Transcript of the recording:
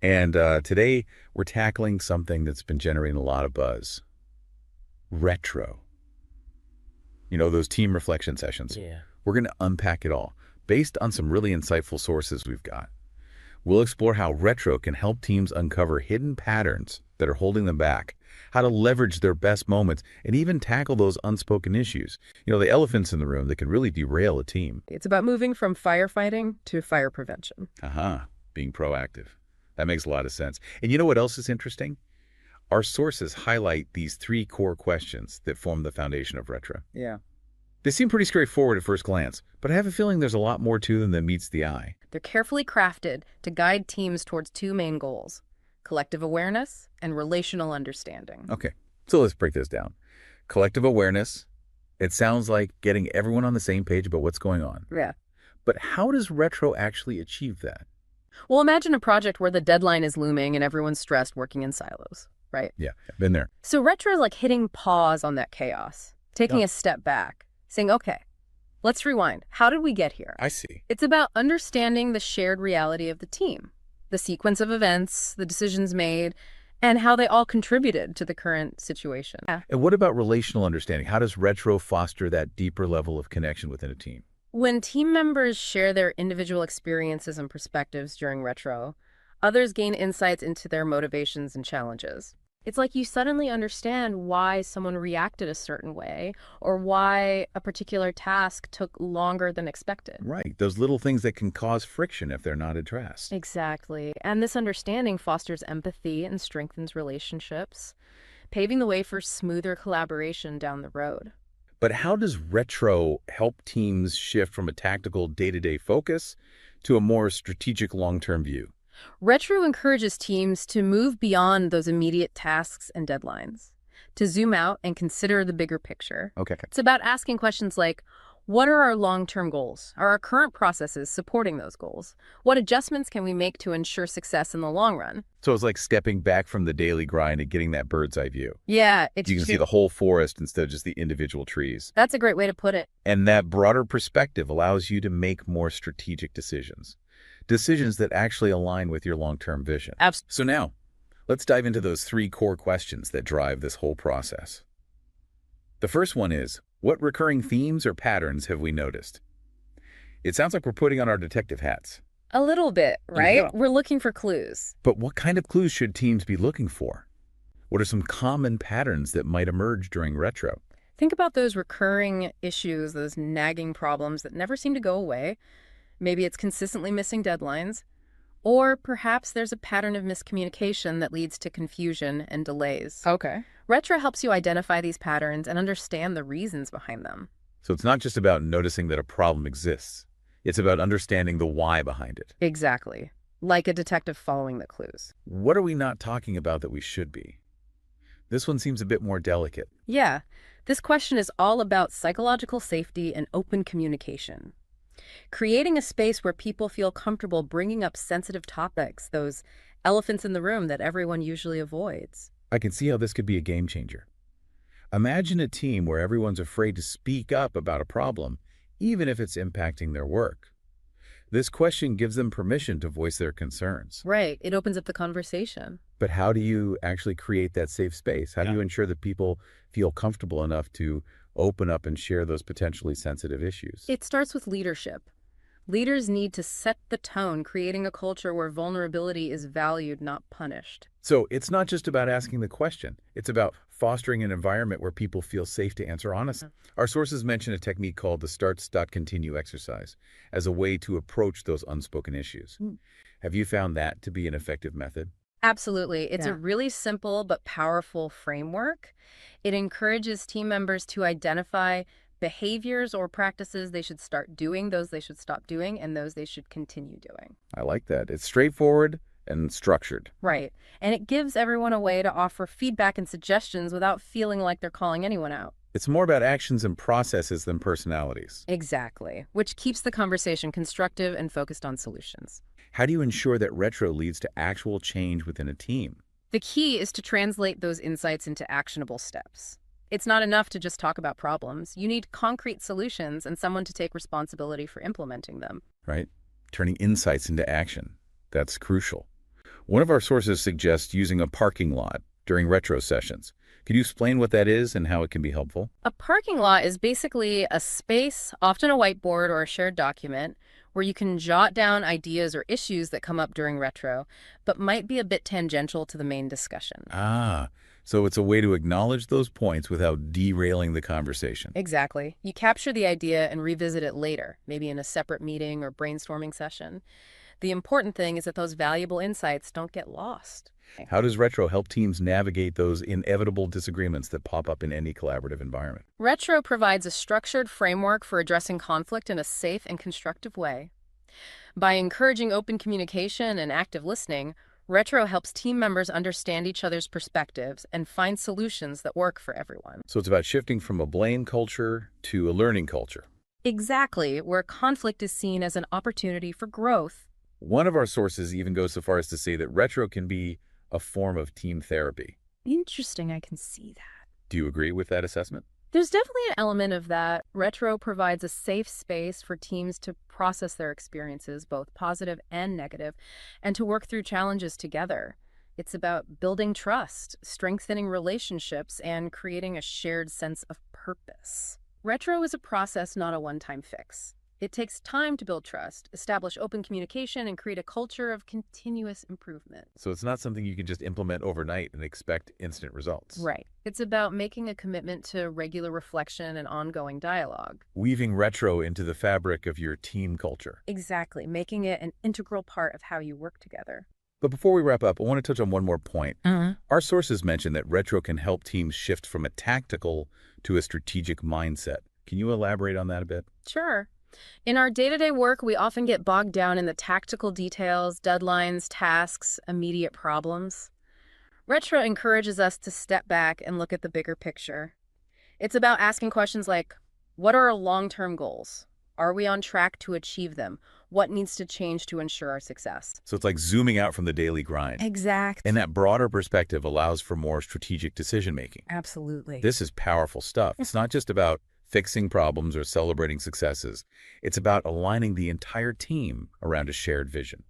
And today we're tackling something that's been generating a lot of buzz. Retro. You know, those team reflection sessions. Yeah. We're going to unpack it all based on some really insightful sources we've got. We'll explore how retro can help teams uncover hidden patterns that are holding them back, how to leverage their best moments, and even tackle those unspoken issues. You know, the elephants in the room that can really derail a team. It's about moving from firefighting to fire prevention. Being proactive. That makes a lot of sense. And you know what else is interesting? Our sources highlight these three core questions that form the foundation of retro. Yeah. They seem pretty straightforward at first glance, but I have a feeling there's a lot more to them than meets the eye. They're carefully crafted to guide teams towards two main goals: collective awareness and relational understanding. Okay, so let's break this down. Collective awareness, it sounds like getting everyone on the same page about what's going on. Yeah. But how does retro actually achieve that? Well, imagine a project where the deadline is looming and everyone's stressed working in silos, right? Yeah, I've been there. So retro is like hitting pause on that chaos, taking a step back, saying, okay, let's rewind. How did we get here? I see. It's about understanding the shared reality of the team, the sequence of events, the decisions made, and how they all contributed to the current situation. Yeah. And what about relational understanding? How does retro foster that deeper level of connection within a team? When team members share their individual experiences and perspectives during retro, others gain insights into their motivations and challenges. It's like you suddenly understand why someone reacted a certain way or why a particular task took longer than expected. Right, those little things that can cause friction if they're not addressed. Exactly. And this understanding fosters empathy and strengthens relationships, paving the way for smoother collaboration down the road. But how does retro help teams shift from a tactical day-to-day focus to a more strategic long-term view? Retro encourages teams to move beyond those immediate tasks and deadlines, to zoom out and consider the bigger picture. Okay. It's about asking questions like, what are our long-term goals? Are our current processes supporting those goals? What adjustments can we make to ensure success in the long run? So it's like stepping back from the daily grind and getting that bird's eye view. Yeah, You can see the whole forest instead of just the individual trees. That's a great way to put it. And that broader perspective allows you to make more strategic decisions. Decisions that actually align with your long-term vision. Absolutely. So now, let's dive into those three core questions that drive this whole process. The first one is, what recurring themes or patterns have we noticed? It sounds like we're putting on our detective hats. A little bit, right? Yeah. We're looking for clues. But what kind of clues should teams be looking for? What are some common patterns that might emerge during retro? Think about those recurring issues, those nagging problems that never seem to go away. Maybe it's consistently missing deadlines, or perhaps there's a pattern of miscommunication that leads to confusion and delays. Okay. Retro helps you identify these patterns and understand the reasons behind them. So it's not just about noticing that a problem exists. It's about understanding the why behind it. Exactly. Like a detective following the clues. What are we not talking about that we should be? This one seems a bit more delicate. Yeah, this question is all about psychological safety and open communication. Creating a space where people feel comfortable bringing up sensitive topics, those elephants in the room that everyone usually avoids. I can see how this could be a game changer. Imagine a team where everyone's afraid to speak up about a problem, even if it's impacting their work. This question gives them permission to voice their concerns. Right. It opens up the conversation. But how do you actually create that safe space? How do you ensure that people feel comfortable enough to open up and share those potentially sensitive issues? It starts with leadership. Leaders need to set the tone, creating a culture where vulnerability is valued, not punished. So it's not just about asking the question. It's about fostering an environment where people feel safe to answer honestly. Our sources mention a technique called the start-stop-continue exercise as a way to approach those unspoken issues. Have you found that to be an effective method? Absolutely. It's a really simple but powerful framework. It encourages team members to identify behaviors or practices they should start doing, those they should stop doing, and those they should continue doing. I like that. It's straightforward and structured. Right. And it gives everyone a way to offer feedback and suggestions without feeling like they're calling anyone out. It's more about actions and processes than personalities. Exactly. Which keeps the conversation constructive and focused on solutions. How do you ensure that retro leads to actual change within a team? The key is to translate those insights into actionable steps. It's not enough to just talk about problems. You need concrete solutions and someone to take responsibility for implementing them. Right? Turning insights into action. That's crucial. One of our sources suggests using a parking lot during retro sessions. Could you explain what that is and how it can be helpful? A parking lot is basically a space, often a whiteboard or a shared document, where you can jot down ideas or issues that come up during retro, but might be a bit tangential to the main discussion. Ah, so it's a way to acknowledge those points without derailing the conversation. Exactly. You capture the idea and revisit it later, maybe in a separate meeting or brainstorming session. The important thing is that those valuable insights don't get lost. How does retro help teams navigate those inevitable disagreements that pop up in any collaborative environment? Retro provides a structured framework for addressing conflict in a safe and constructive way. By encouraging open communication and active listening, Retro helps team members understand each other's perspectives and find solutions that work for everyone. So it's about shifting from a blame culture to a learning culture. Exactly, where conflict is seen as an opportunity for growth. One of our sources even goes so far as to say that retro can be a form of team therapy. Interesting, I can see that. Do you agree with that assessment? There's definitely an element of that. Retro provides a safe space for teams to process their experiences, both positive and negative, and to work through challenges together. It's about building trust, strengthening relationships, and creating a shared sense of purpose. Retro is a process, not a one-time fix. It takes time to build trust, establish open communication, and create a culture of continuous improvement. So it's not something you can just implement overnight and expect instant results. Right. It's about making a commitment to regular reflection and ongoing dialogue. Weaving retro into the fabric of your team culture. Exactly, making it an integral part of how you work together. But before we wrap up, I want to touch on one more point. Our sources mention that retro can help teams shift from a tactical to a strategic mindset. Can you elaborate on that a bit? Sure. In our day-to-day work, we often get bogged down in the tactical details, deadlines, tasks, immediate problems. Retro encourages us to step back and look at the bigger picture. It's about asking questions like, what are our long-term goals? Are we on track to achieve them? What needs to change to ensure our success? So it's like zooming out from the daily grind. Exact. And that broader perspective allows for more strategic decision-making. Absolutely. This is powerful stuff. It's not just about fixing problems or celebrating successes. It's about aligning the entire team around a shared vision.